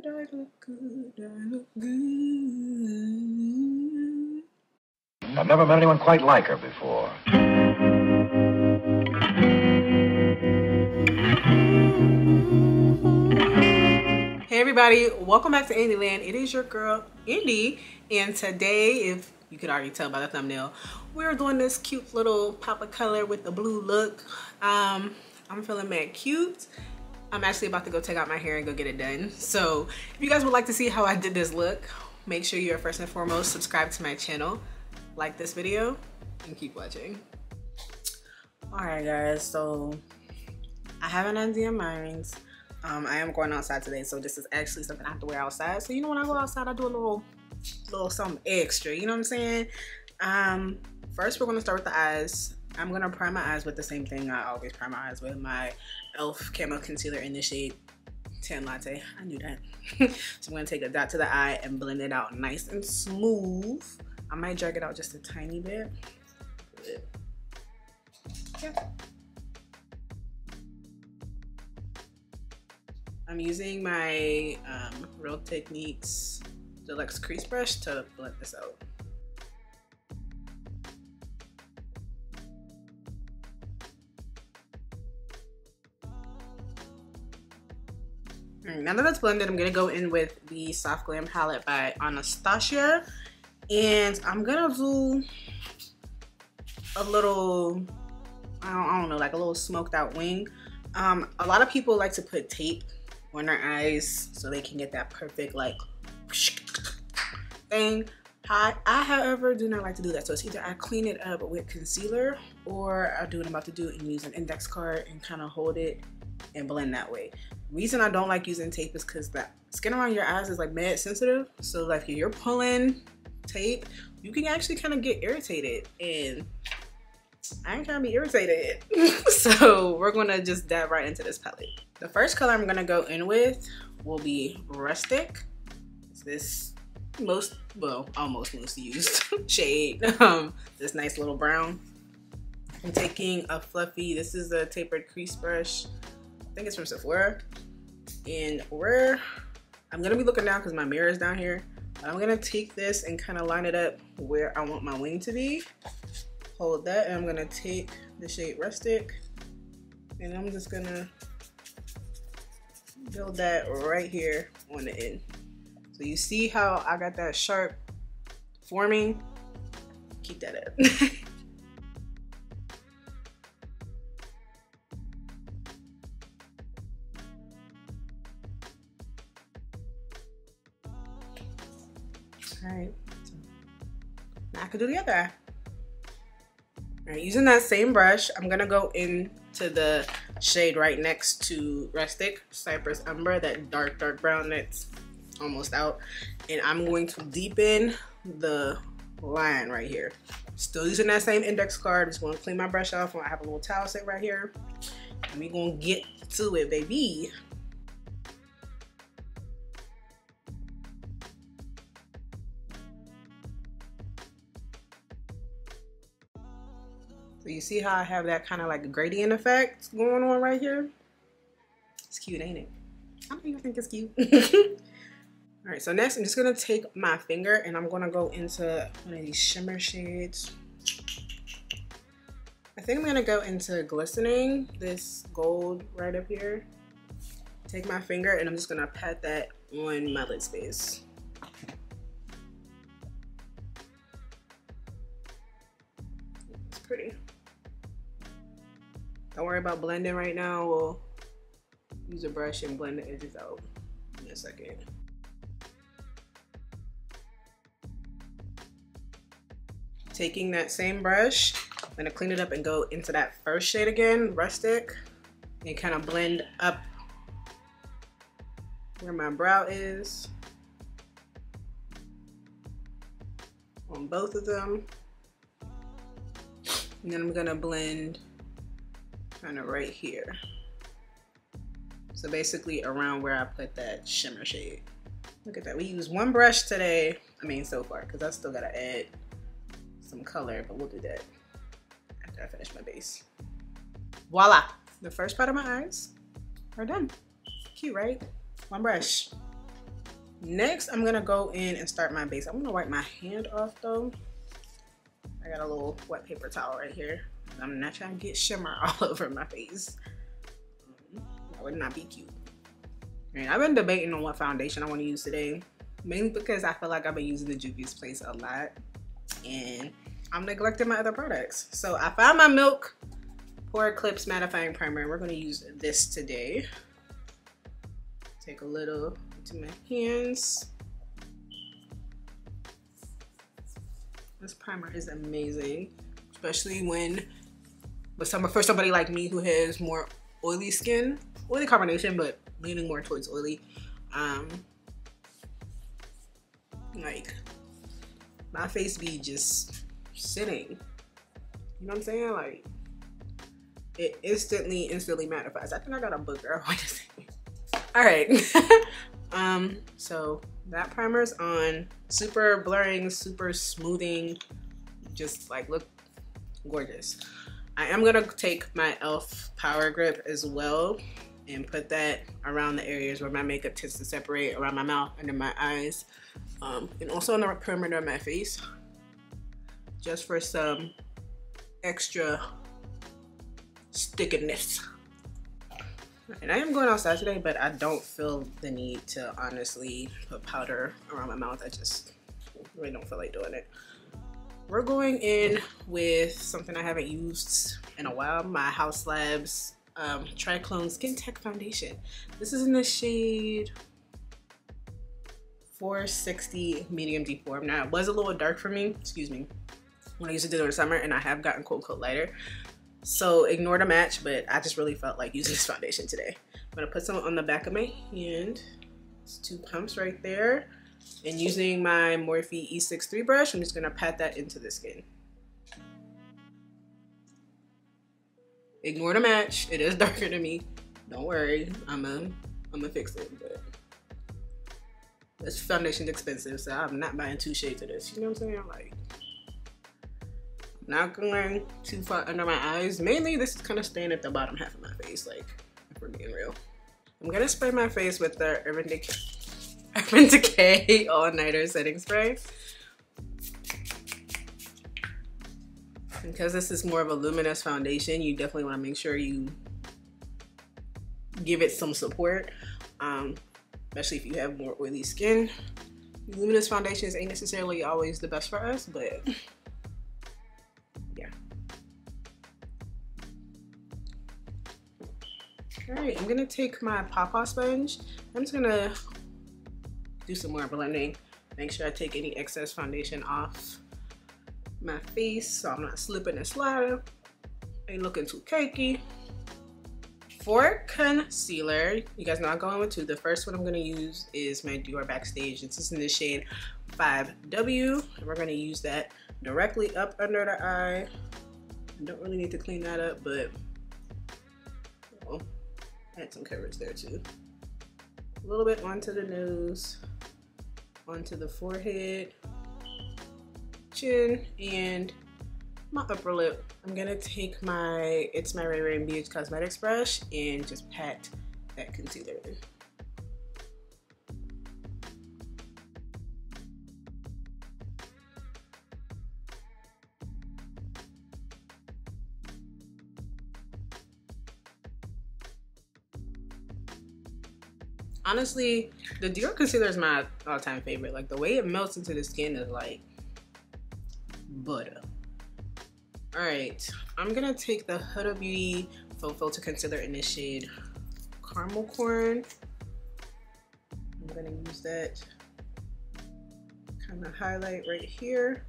I look good, I look good. I've never met anyone quite like her before. Hey everybody, welcome back to Indyland. It is your girl, Indy, and today, if you could already tell by the thumbnail, we're doing this cute little pop of color with the blue look. I'm feeling mad cute. I'm actually about to go take out my hair and go get it done. So if you guys would like to see how I did this look, make sure you're first and foremost subscribe to my channel, like this video, and keep watching. Alright guys, so I have an idea in mind. I am going outside today, so this is actually something I have to wear outside. So you know, when I go outside, I do a little something extra, you know what I'm saying? First we're gonna start with the eyes. I'm gonna prime my eyes with the same thing I always prime my eyes with, my e.l.f. Camo Concealer in the shade Tan Latte. I knew that. So I'm gonna take a dot to the eye and blend it out nice and smooth. I might drag it out just a tiny bit. Yeah. I'm using my Real Techniques Deluxe Crease Brush to blend this out. Now that that's blended, I'm gonna go in with the Soft Glam palette by Anastasia, and I'm gonna do a little, I don't know, like a little smoked out wing. A lot of people like to put tape on their eyes so they can get that perfect like thing. I however do not like to do that, so it's either I clean it up with concealer or I do what I'm about to do and use an index card and kind of hold it and blend that way. Reason I don't like using tape is because the skin around your eyes is like mad sensitive, so like if you're pulling tape you can actually kind of get irritated, and I ain't trying to be irritated. So we're gonna just dive right into this palette. The first color I'm gonna go in with will be Rustic. It's this almost most used shade. This nice little brown. I'm taking a fluffy, this is a tapered crease brush. I think it's from Sephora. And I'm gonna be looking down because my mirror is down here. I'm gonna take this and kind of line it up where I want my wing to be. Hold that, and I'm gonna take the shade Rustic, and I'm just gonna build that right here on the end. So you see how I got that sharp forming? Keep that up. Alright, so now I can do the other eye. Alright, using that same brush, I'm gonna go into the shade right next to Rustic, Cypress Umber, that dark brown that's almost out, and I'm going to deepen the line right here. Still using that same index card. Just gonna clean my brush off. I have a little towel set right here, and we're gonna get to it, baby. So you see how I have that kind of like a gradient effect going on right here? It's cute, ain't it? I don't even think it's cute. All right, so next I'm just gonna take my finger and I'm gonna go into one of these shimmer shades. I think I'm gonna go into Glistening, this gold right up here. Take my finger and I'm just gonna pat that on my lid space. It's pretty. Don't worry about blending right now. We'll use a brush and blend the edges out in a second. Taking that same brush, I'm gonna clean it up and go into that first shade again, Rustic, and kind of blend up where my brow is on both of them. And then I'm gonna blend kind of right here. So basically around where I put that shimmer shade. Look at that, we used one brush today. I mean, so far, because I still gotta add some color, but we'll do that after I finish my base. Voila, the first part of my eyes are done. Cute, right? One brush. Next, I'm gonna go in and start my base. I'm gonna wipe my hand off though. I got a little wet paper towel right here. I'm not trying to get shimmer all over my face. That would not be cute. And I've been debating on what foundation I want to use today, mainly because I feel like I've been using the Juvia's Place a lot and I'm neglecting my other products. So I found my Milk Pore Eclipse Mattifying Primer. We're going to use this today. Take a little into my hands. This primer is amazing, especially for somebody like me who has more oily skin, oily combination, but leaning more towards oily. Like my face be just sitting, you know what I'm saying? Like it instantly mattifies. I think I got a booger. All right. So that primer's on, super blurring, super smoothing, just like look gorgeous. I am gonna take my e.l.f. Power Grip as well and put that around the areas where my makeup tends to separate, around my mouth, under my eyes, and also on the perimeter of my face, just for some extra stickiness. And I am going outside today, but I don't feel the need to honestly put powder around my mouth. I just really don't feel like doing it. We're going in with something I haven't used in a while, my Haus Labs Triclone Skin Tech Foundation. This is in the shade 460 medium deep form. Now it was a little dark for me, excuse me, when I used to do it in the summer, and I have gotten coat lighter. So ignore the match, but I just really felt like using this foundation today. I'm gonna put some on the back of my hand. It's 2 pumps right there. And using my Morphe E63 brush, I'm just gonna pat that into the skin. Ignore the match, it is darker than me. Don't worry, I'm gonna fix it, but this foundation's expensive, so I'm not buying 2 shades of this, you know what I'm saying? Like, not going too far under my eyes. Mainly this is kind of staying at the bottom half of my face, like, if we're being real. I'm gonna spray my face with the Urban Decay All Nighter Setting Spray. Because this is more of a luminous foundation, you definitely want to make sure you give it some support, especially if you have more oily skin. Luminous foundations ain't necessarily always the best for us, but yeah. Alright, I'm gonna take my Pawpaw sponge. I'm just gonna do some more blending. Make sure I take any excess foundation off my face so I'm not slipping and sliding. Ain't looking too cakey. For concealer, you guys know I'm going with 2. The first one I'm gonna use is my Dior Backstage. This is in the shade 5W. And we're gonna use that directly up under the eye. I don't really need to clean that up, but oh, add some coverage there too. A little bit onto the nose, onto the forehead, chin, and my upper lip. I'm gonna take my It's My Ray Ray BH Cosmetics brush and just pat that concealer in. Honestly, the Dior concealer is my all-time favorite. Like, the way it melts into the skin is like butter. All right, I'm gonna take the Huda Beauty Faux Filter Concealer in the shade Caramel Corn. I'm gonna use that kind of highlight right here.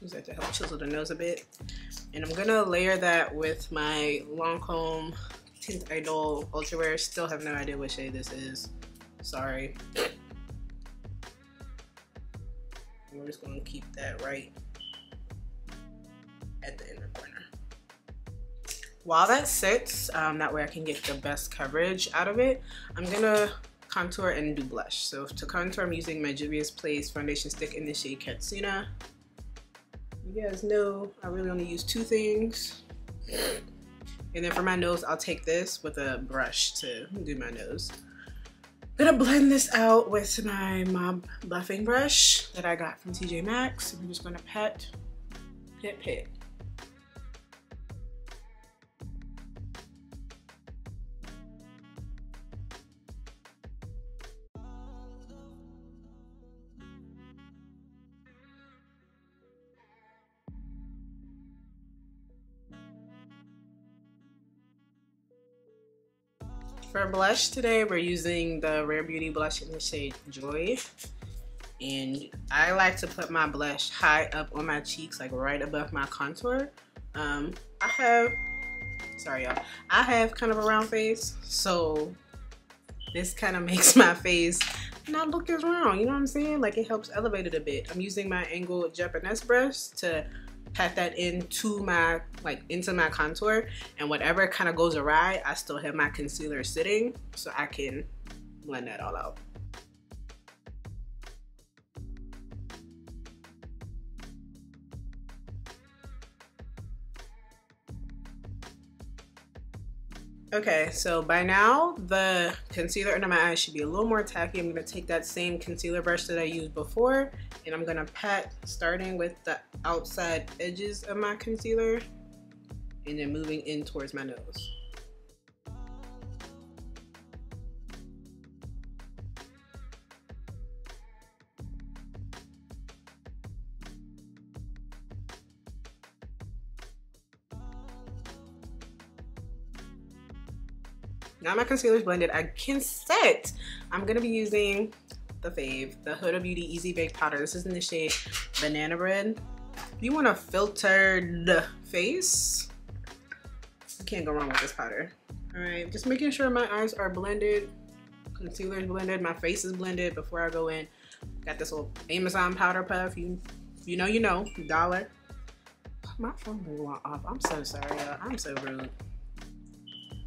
Use that to help chisel the nose a bit. And I'm gonna layer that with my Lancome Idole Ultra Wear. Still have no idea what shade this is. Sorry. We're just gonna keep that right at the inner corner. While that sits, that way I can get the best coverage out of it, I'm gonna contour and do blush. So to contour, I'm using my Juvia's Place foundation stick in the shade Katsina. You guys know I really only use 2 things. And then for my nose, I'll take this with a brush to do my nose. I'm gonna blend this out with my Mob Buffing brush that I got from TJ Maxx. I'm just gonna pet. For blush today, we're using the Rare Beauty blush in the shade Joy. And I like to put my blush high up on my cheeks, like right above my contour. I have kind of a round face, so this kind of makes my face not look as round, you know what I'm saying? Like, it helps elevate it a bit. I'm using my angled Japanese brush to pat that into my contour, and whatever kind of goes awry, I still have my concealer sitting so I can blend that all out. Okay, so by now the concealer under my eyes should be a little more tacky. I'm gonna take that same concealer brush that I used before, and I'm gonna pat starting with the outside edges of my concealer and then moving in towards my nose. Now my concealer's blended, I can set. I'm gonna be using the fave, the Huda Beauty Easy Bake Powder. This is in the shade Banana Bread. If you want a filtered face, you can't go wrong with this powder. All right, just making sure my eyes are blended, concealer's blended, my face is blended before I go in. Got this little Amazon powder puff. You know, $1. My phone went off. I'm so sorry, y'all. I'm so rude.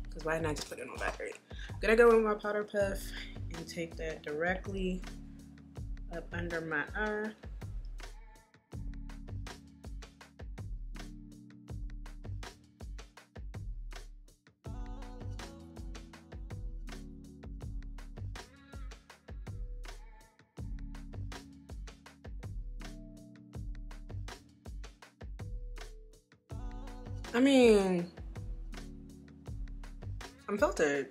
Because why didn't I just put it on battery? I'm gonna go in my powder puff and take that directly up under my eye. I mean, I'm filtered.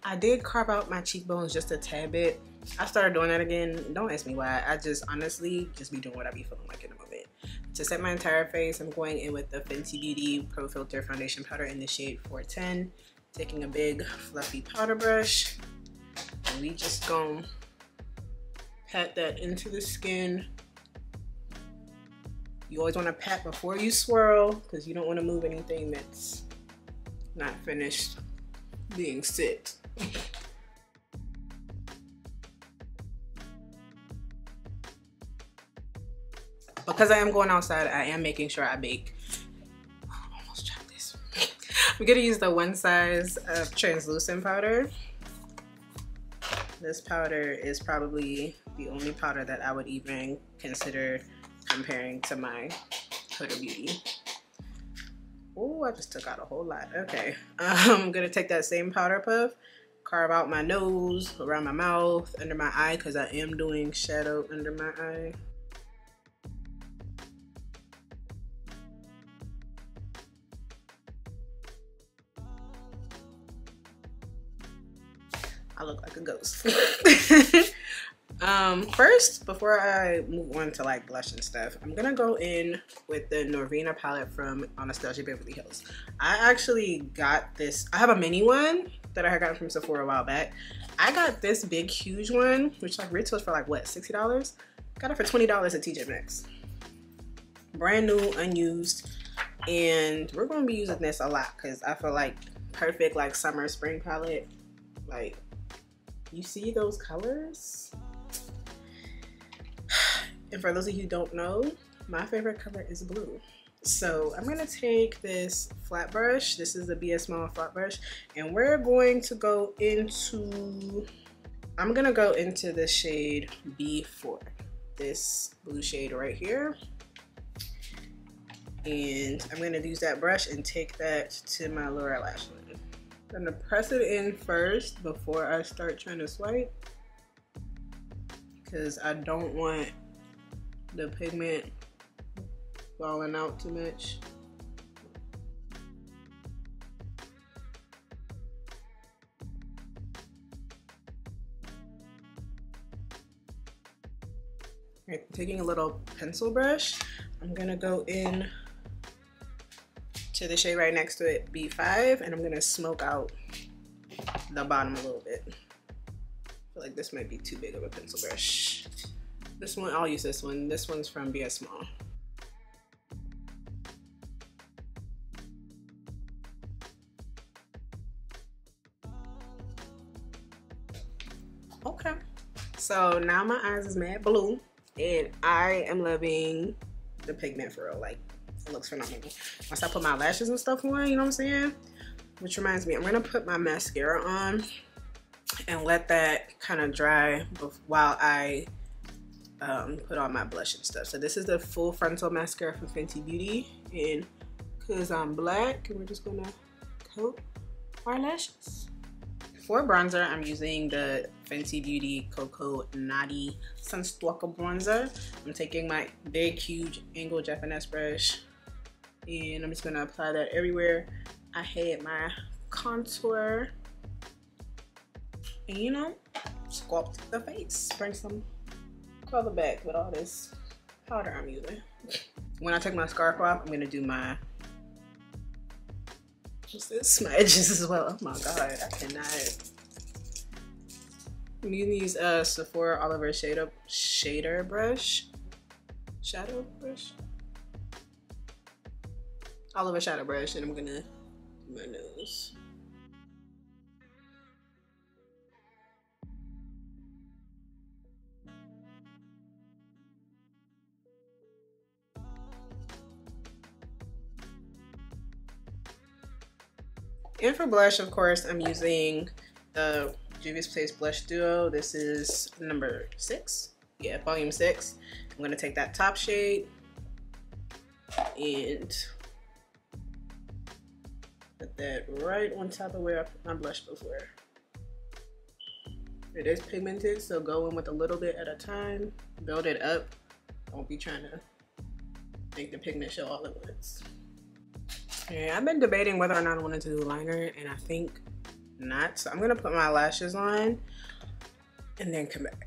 I did carve out my cheekbones just a tad bit. I started doing that again. Don't ask me why. I just honestly just be doing what I be feeling like in the moment. To set my entire face, I'm going in with the Fenty Beauty Profilt'r foundation powder in the shade 410. Taking a big fluffy powder brush, and we just gonna pat that into the skin. You always want to pat before you swirl because you don't want to move anything that's not finished being sit. Because I am going outside, I am making sure I bake. I almost dropped this. I'm gonna use the One Size of translucent powder. This powder is probably the only powder that I would even consider comparing to my Huda Beauty. Oh, I just took out a whole lot. Okay, I'm gonna take that same powder puff, carve out my nose, around my mouth, under my eye, because I am doing shadow under my eye. I look like a ghost. First, before I move on to like blush and stuff, I'm gonna go in with the Norvina palette from Anastasia Beverly Hills. I actually got this. I have a mini one that I had gotten from Sephora a while back. I got this big, huge one, which like retails for like what, $60? Got it for $20 at TJ Maxx. Brand new, unused, and we're gonna be using this a lot because I feel like perfect like summer, spring palette. Like, you see those colors? And for those of you who don't know, my favorite color is blue. So I'm gonna take this flat brush. This is the BS Small flat brush, and we're going to go into, I'm gonna go into the shade B4, this blue shade right here. And I'm gonna use that brush and take that to my lower lash line. I'm gonna press it in first before I start trying to swipe, because I don't want the pigment falling out too much. Right, taking a little pencil brush, I'm gonna go in to the shade right next to it, B5, and I'm gonna smoke out the bottom a little bit. I feel like this might be too big of a pencil brush. This one, I'll use this one. This one's from BS Small. Okay, so now my eyes is mad blue. And I am loving the pigment for real. Like, it looks phenomenal. Once I put my lashes and stuff on, you know what I'm saying? Which reminds me, I'm gonna put my mascara on and let that kind of dry while I put on my blush and stuff. So this is the full frontal mascara from Fenty Beauty. And because I'm black, we're just gonna coat our lashes. For bronzer, I'm using the Fenty Beauty Coco Naughty Sunstalk'r bronzer. I'm taking my big, huge angled Japanese brush, and I'm just gonna apply that everywhere I hit my contour. And you know, sculpt the face. Bring some color back with all this powder I'm using. When I take my scarf off, I'm gonna do my my edges as well. Oh my god, I cannot. I'm using these Sephora Oliver shadow brush. Oliver shadow brush, and I'm gonna do my nose. And for blush, of course, I'm using the Juvia's Place Blush Duo. This is number 6. Yeah, volume 6. I'm gonna take that top shade and put that right on top of where I put my blush before. It is pigmented, so go in with a little bit at a time. Build it up. Don't be trying to make the pigment show all at once. Yeah, I've been debating whether or not I wanted to do a liner, and I think not. So I'm gonna put my lashes on and then come back.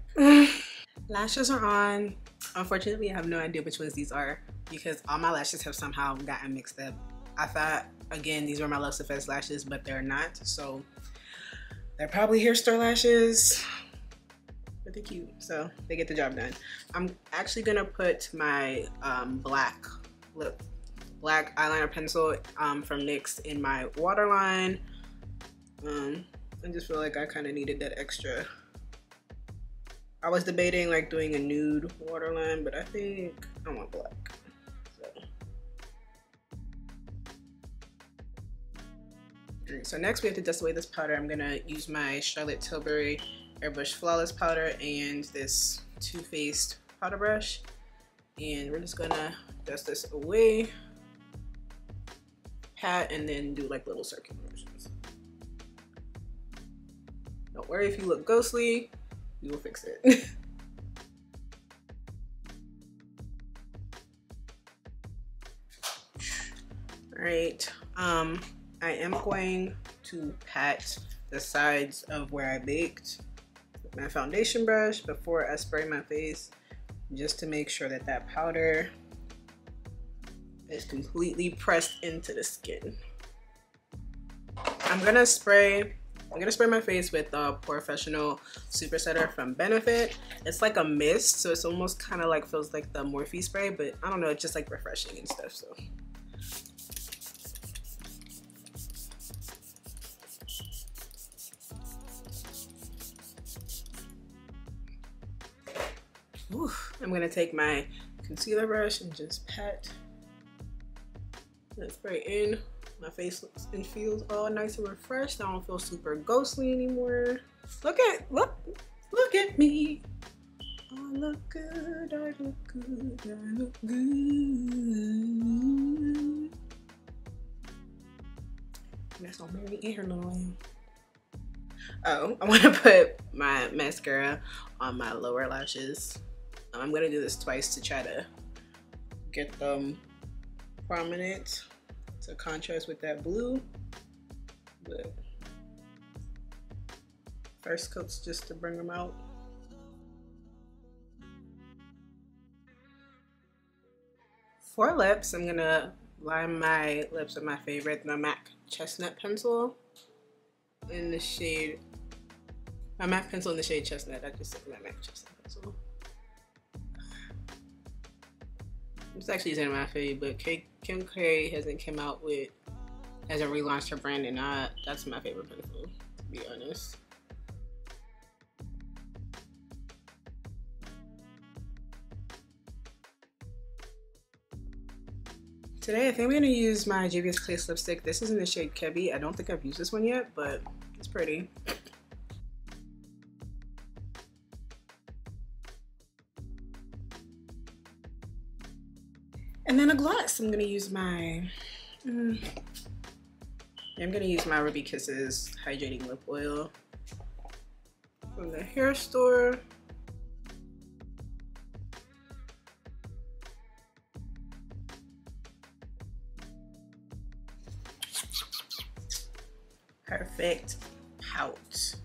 Lashes are on. Unfortunately, I have no idea which ones these are because all my lashes have somehow gotten mixed up. I thought, again, these were my Luxe Effects lashes, but they're not. So they're probably hair store lashes, but they're cute, so they get the job done. I'm actually gonna put my black eyeliner pencil from NYX in my waterline. I just feel like I kind of needed that extra. I was debating like doing a nude waterline, but I think I want black. So next we have to dust away this powder. I'm gonna use my Charlotte Tilbury Airbrush Flawless powder and this Too Faced powder brush, and we're just gonna dust this away, pat, and then do like little circular motions. Don't worry if you look ghostly, we will fix it. All right, I am going to pat the sides of where I baked with my foundation brush before I spray my face, just to make sure that that powder is completely pressed into the skin. I'm gonna spray my face with the Professional Super Setter from Benefit. It's like a mist, so it's almost kind of like feels like the Morphe spray, but I don't know, it's just like refreshing and stuff. So I'm gonna take my concealer brush and just pat that spray in. My face looks and feels all nice and refreshed. I don't feel super ghostly anymore. Look at me. I look good, I look good, I look good. Oh, Mary and her little lamb. Oh, I want to put my mascara on my lower lashes. I'm gonna do this twice to try to get them prominent to contrast with that blue. But first coat's just to bring them out. For lips, I'm gonna line my lips with my favorite, the MAC Chestnut pencil in the shade, my MAC pencil in the shade Chestnut. I just said my MAC Chestnut pencil. I'm just actually using my fave, but Kim K hasn't relaunched her brand, and that's my favorite pencil, to be honest. Today, I think I'm gonna use my Juvia's Place lipstick. This is in the shade Kebi. I don't think I've used this one yet, but it's pretty. And then a gloss. I'm gonna use my Ruby Kisses Hydrating Lip Oil from the hair store. Perfect pout.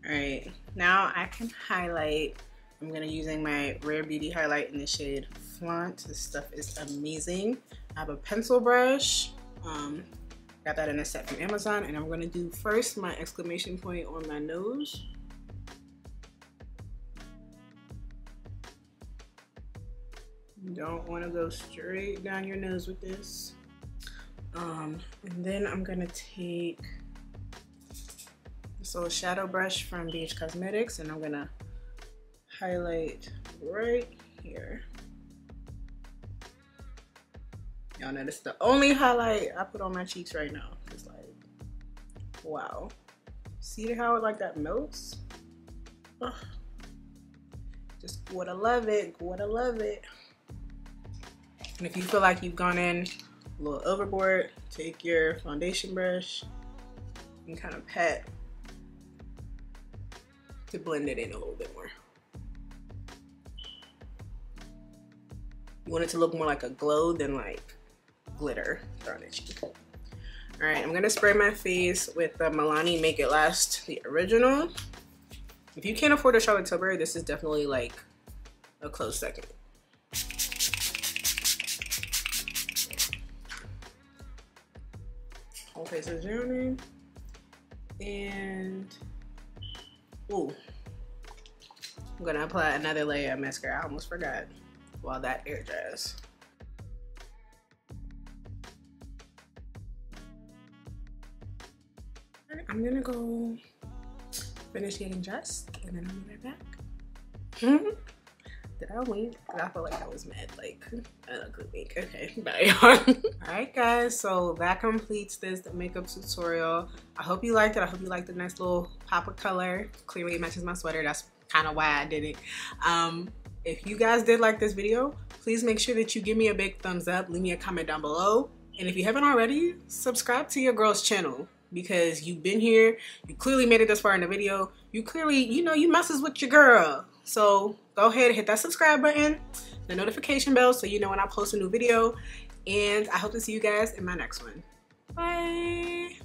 All right, now I can highlight. I'm gonna using my Rare Beauty highlight in the shade Flaunt. This stuff is amazing. I have a pencil brush. Got that in a set from Amazon, and I'm gonna do first my exclamation point on my nose. You don't want to go straight down your nose with this. And then I'm gonna take this little shadow brush from BH Cosmetics, and I'm gonna highlight right here. Y'all know this is the only highlight I put on my cheeks right now. It's like, wow. See how it like that melts? Ugh. Just gotta love it, gotta love it. And if you feel like you've gone in a little overboard, take your foundation brush and kind of pat to blend it in a little bit more. You want it to look more like a glow than like glitter on your cheek. All right, I'm gonna spray my face with the Milani Make It Last, the original. If you can't afford a Charlotte Tilbury, this is definitely like a close second. Whole face is drowning. And ooh, I'm gonna apply another layer of mascara. I almost forgot while that air dries. I'm gonna go finish getting dressed, and then I'll be right back. Did I wink? I feel like I was mad, like an ugly wink. Okay, bye. Alright guys, so that completes this makeup tutorial. I hope you liked it. I hope you liked the nice little pop of color. Clearly it matches my sweater. That's kind of why I did it. If you guys did like this video, please make sure that you give me a big thumbs up. Leave me a comment down below. And if you haven't already, subscribe to your girl's channel, because you've been here. You clearly made it this far in the video. You clearly, you know, you messes with your girl. So go ahead and hit that subscribe button, the notification bell, so you know when I post a new video. And I hope to see you guys in my next one. Bye.